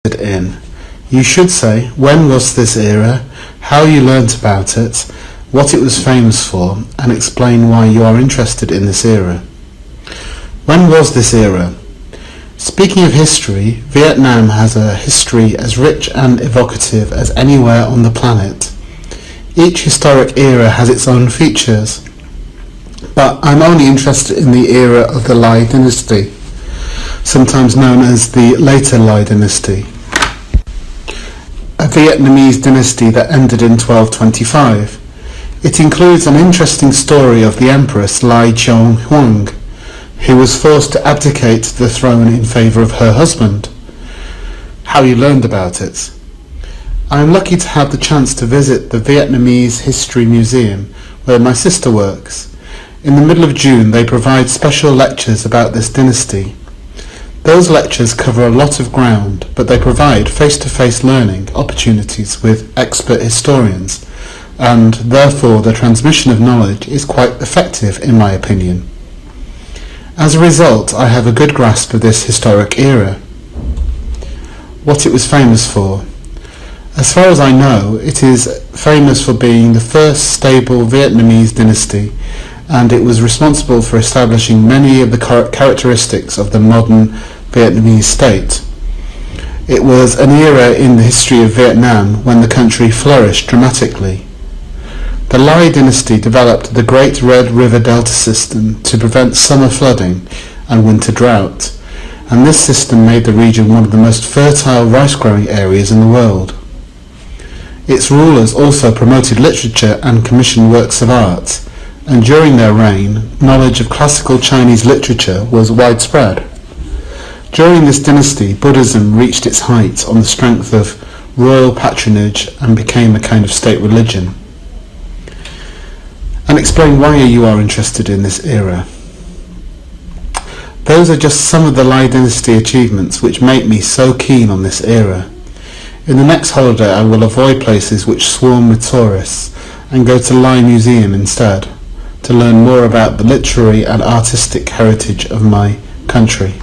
in. You should say when was this era, how you learnt about it, what it was famous for, and explain why you are interested in this era. When was this era? Speaking of history, Vietnam has a history as rich and evocative as anywhere on the planet. Each historic era has its own features, but I'm only interested in the era of the Lai dynasty, sometimes known as the later Lai dynasty, a Vietnamese dynasty that ended in 1225. It includes an interesting story of the Empress Lai Chong-Huang, who was forced to abdicate the throne in favour of her husband. How you learned about it. I am lucky to have the chance to visit the Vietnamese History Museum, where my sister works. In the middle of June they provide special lectures about this dynasty. Those lectures cover a lot of ground, but they provide face-to-face learning opportunities with expert historians, and therefore the transmission of knowledge is quite effective in my opinion. As a result, I have a good grasp of this historic era. What it was famous for. As far as I know, it is famous for being the first stable Vietnamese dynasty, and it was responsible for establishing many of the characteristics of the modern Vietnamese state. It was an era in the history of Vietnam when the country flourished dramatically. The Lai dynasty developed the Great Red River Delta system to prevent summer flooding and winter drought, and this system made the region one of the most fertile rice-growing areas in the world. Its rulers also promoted literature and commissioned works of art, and during their reign, knowledge of classical Chinese literature was widespread. During this dynasty, Buddhism reached its height on the strength of royal patronage and became a kind of state religion. And explain why you are interested in this era. Those are just some of the Lai dynasty achievements which make me so keen on this era. In the next holiday I will avoid places which swarm with tourists and go to Lai Museum instead, to learn more about the literary and artistic heritage of my country.